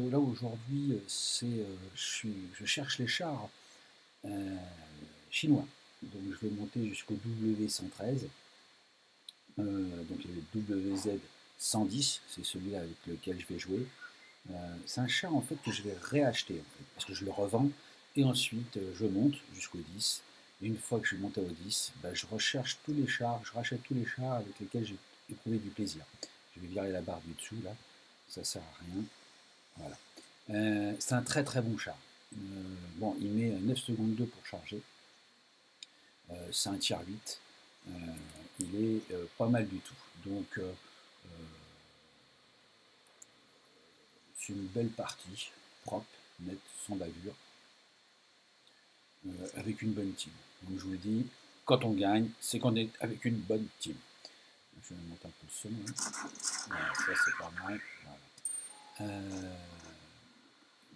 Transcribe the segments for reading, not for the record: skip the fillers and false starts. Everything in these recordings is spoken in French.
Là aujourd'hui, je cherche les chars euh, chinois. Donc je vais monter jusqu'au W113, donc le WZ 110, c'est celui avec lequel je vais jouer. C'est un char en fait que je vais réacheter en fait, parce que je le revends et ensuite je monte jusqu'au 10. Et une fois que je suis monté au 10, bah, je recherche tous les chars, je rachète tous les chars avec lesquels j'ai éprouvé du plaisir. Je vais virer la barre du dessous là, ça sert à rien. Voilà. C'est un très très bon char. Bon, il met 9 secondes 2 pour charger. C'est un tiers 8. Euh, il est pas mal du tout. Donc, c'est une belle partie, propre, nette, sans bavure, avec une bonne team. Donc, je vous le dis, quand on gagne, c'est qu'on est avec une bonne team. Je vais monter un peu le son. Hein. Voilà, ça c'est pas mal. Voilà.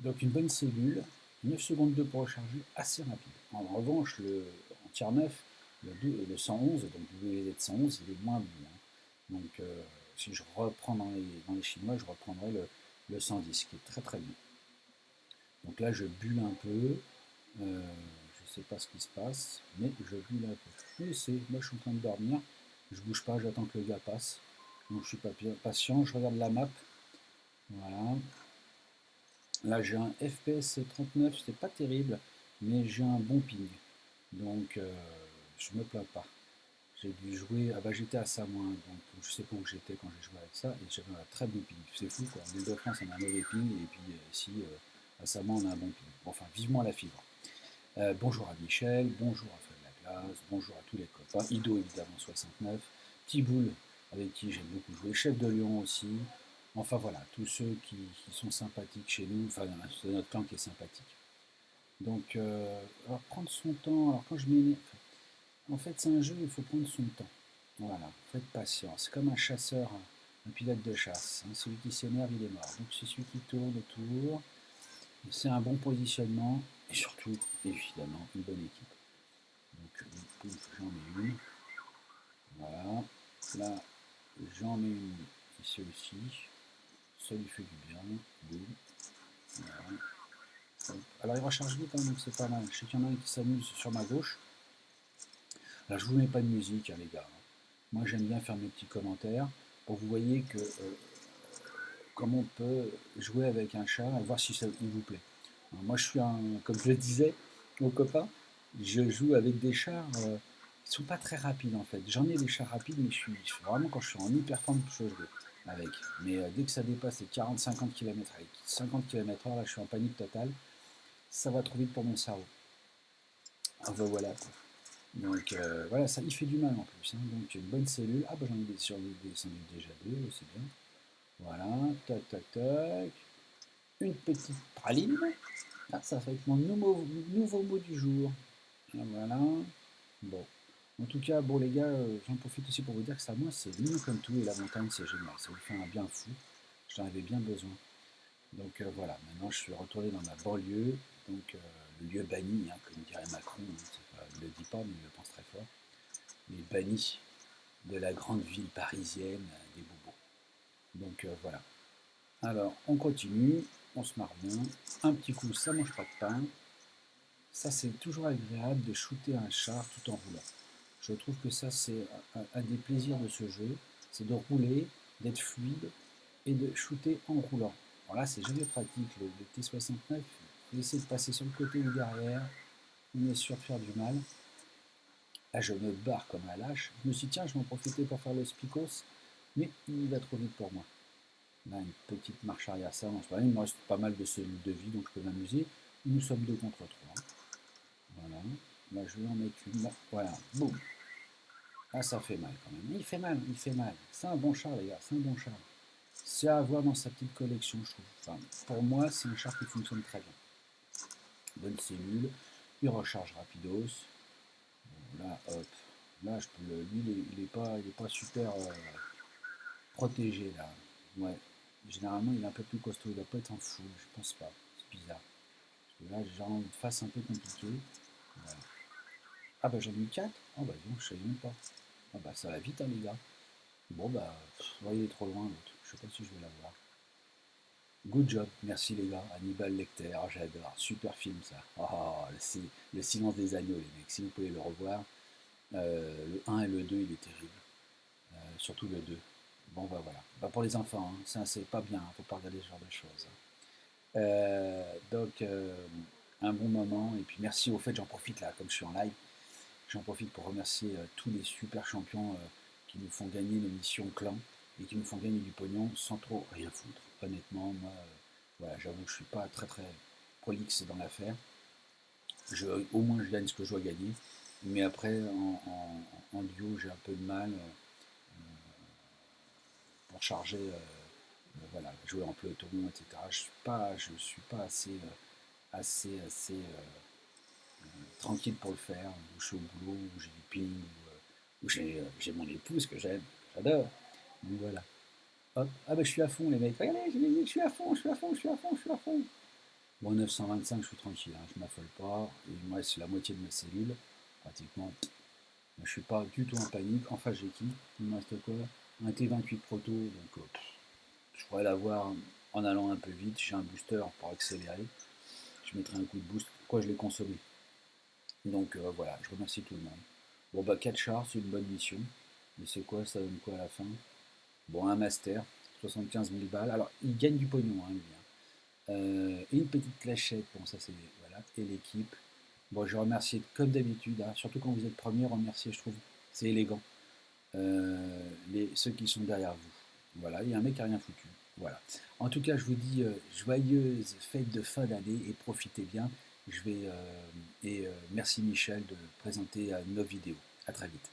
Donc une bonne cellule, 9 secondes 2 pour recharger, assez rapide. En revanche, en tiers 9, le 111, donc WZ111, il est moins bon. Hein. Donc si je reprends dans les Chinois, je reprendrai le 110, qui est très très bien. Donc là, je bulle un peu. Je ne sais pas ce qui se passe, mais je bulle un peu. Oui, moi je suis en train de dormir. Je bouge pas, j'attends que le gars passe. Donc je suis patient, je regarde la map. Voilà. Là, j'ai un FPS 39, c'est pas terrible, mais j'ai un bon ping. Donc, je me plains pas. J'ai dû jouer, ah bah j'étais à Samoin, donc je sais pas où j'étais quand j'ai joué avec ça, et j'avais un très bon ping. C'est fou quoi, en Ile-de-France on a un mauvais ping, et puis ici, à Samoin on a un bon ping. Bon, enfin, vivement la fibre. Bonjour à Michel, bonjour à Fred Laglace, bonjour à tous les copains, Ido évidemment 69, Petit Boule avec qui j'aime beaucoup jouer, Chef de Lion aussi, enfin voilà, tous ceux qui sont sympathiques chez nous, enfin c'est notre clan qui est sympathique. Donc, alors prendre son temps, alors quand je m'énerve, en fait c'est un jeu où il faut prendre son temps, voilà, faut être patient, c'est comme un chasseur, un pilote de chasse, hein. Celui qui s'énerve il est mort, donc c'est celui qui tourne autour, c'est un bon positionnement, et surtout, évidemment, une bonne équipe. Donc, pouf, j'en mets une. Voilà. Là, j'en mets une ici aussi. Ça lui fait du bien. Boum. Voilà. Alors, il recharge vite, hein, donc c'est pas mal. Je sais qu'il y en a un qui s'amuse sur ma gauche. Là, je vous mets pas de musique, hein, les gars. Moi, j'aime bien faire mes petits commentaires pour que vous voyez que comment on peut jouer avec un chat et voir si ça il vous plaît. Alors, moi, je suis comme je le disais, mon copain, je joue avec des chars qui sont pas très rapides en fait. J'en ai des chars rapides, mais vraiment quand je suis en hyper forme, je peux jouer avec. Mais dès que ça dépasse les 40-50 km avec 50 km/h, là, je suis en panique totale. Ça va trop vite pour mon cerveau. Enfin voilà. Quoi. Donc voilà, ça, il fait du mal en plus. Hein. Donc une bonne cellule. Ah bah j'en ai descendu déjà deux, c'est bien. Voilà, tac tac tac. Une petite praline. Ah, ça va être mon nouveau mot du jour. Voilà. Bon. En tout cas, bon les gars, j'en profite aussi pour vous dire que ça, moi, c'est mignon comme tout et la montagne, c'est génial. Ça vous fait un bien fou. J'en avais bien besoin. Donc voilà, maintenant je suis retourné dans ma banlieue, donc le lieu banni, hein, comme dirait Macron. Hein, il ne le dit pas, mais il le pense très fort. Mais banni de la grande ville parisienne des bobos. Donc voilà. Alors, on continue, on se marre bien. Un petit coup, ça mange pas de pain. Ça, c'est toujours agréable de shooter un char tout en roulant. Je trouve que ça, c'est un des plaisirs de ce jeu, c'est de rouler, d'être fluide et de shooter en roulant. Alors là, c'est jamais pratique. Le T69, il faut essayer de passer sur le côté ou derrière. On est sûr de faire du mal. Là, je me barre comme un lâche. Je me suis dit, tiens, je vais en profiter pour faire le spicos, mais il va trop vite pour moi. Là, une petite marche arrière, ça marche pas. Il me reste pas mal de cellules de vie, donc je peux m'amuser. Nous sommes deux contre trois. Voilà. Là, je vais en mettre une. Là. Voilà. Boum. Ah, ça fait mal quand même. Il fait mal, il fait mal. C'est un bon char, les gars. C'est un bon char. C'est à avoir dans sa petite collection, je trouve. Enfin, pour moi, c'est un char qui fonctionne très bien. Bonne cellule. Il recharge rapidos. Bon, là, hop. Là, je peux lui, il est pas super protégé, là. Ouais. Généralement, il est un peu plus costaud. Il doit pas être en full. Je pense pas. C'est bizarre. Parce que là, j'ai genre une face un peu compliquée. Voilà. Ah bah j'en ai eu 4. Ah bah non, je savais même pas. Ah bah ça va vite hein les gars. Bon bah, ouais, il est trop loin l'autre. Je sais pas si je vais l'avoir. Good job, merci les gars. Hannibal Lecter, oh, j'adore. Super film ça. Oh, le silence des agneaux, les mecs. Si vous pouvez le revoir, le un et le 2 il est terrible. Surtout le 2. Bon, bah voilà. Bah, pour les enfants, hein, ça c'est pas bien, faut pas regarder ce genre de choses. Donc, un bon moment. Et puis merci au fait, j'en profite là, comme je suis en live, j'en profite pour remercier tous les super champions qui nous font gagner nos missions clan et qui nous font gagner du pognon sans trop rien foutre. Honnêtement, moi, voilà, j'avoue que je suis pas très très prolixe dans l'affaire. Au moins, je gagne ce que je dois gagner. Mais après, en duo, j'ai un peu de mal pour charger, voilà, jouer en peloton, etc. Je suis pas assez tranquille pour le faire, où je suis au boulot, où j'ai du ping, où j'ai mon épouse que j'aime, j'adore. Donc voilà. Hop, ah ben je suis à fond les mecs, regardez, je suis à fond, je suis à fond, je suis à fond, je suis à fond. Bon, 925, je suis tranquille, hein, je m'affole pas, il me reste la moitié de ma cellule, pratiquement. Je suis pas du tout en panique. Enfin, j'ai qui? Il me reste quoi? Un T28 Proto, donc je pourrais l'avoir en allant un peu vite. J'ai un booster pour accélérer. Je mettrai un coup de boost. Quoi, je l'ai consommé. Donc voilà, je remercie tout le monde. Bon, bah 4 chars, c'est une bonne mission. Mais c'est quoi, ça donne quoi à la fin? Bon, un master, 75 000 balles. Alors, il gagne du pognon, hein, lui. Hein. Et une petite clashette, bon, ça c'est. Voilà, et l'équipe. Bon, je remercie comme d'habitude, hein, surtout quand vous êtes premier, remercier, je trouve, c'est élégant. Ceux qui sont derrière vous. Voilà, il y a un mec qui n'a rien foutu. Voilà. En tout cas, je vous dis joyeuse fête de fin d'année et profitez bien. Merci Michel de présenter nos vidéos. À très vite.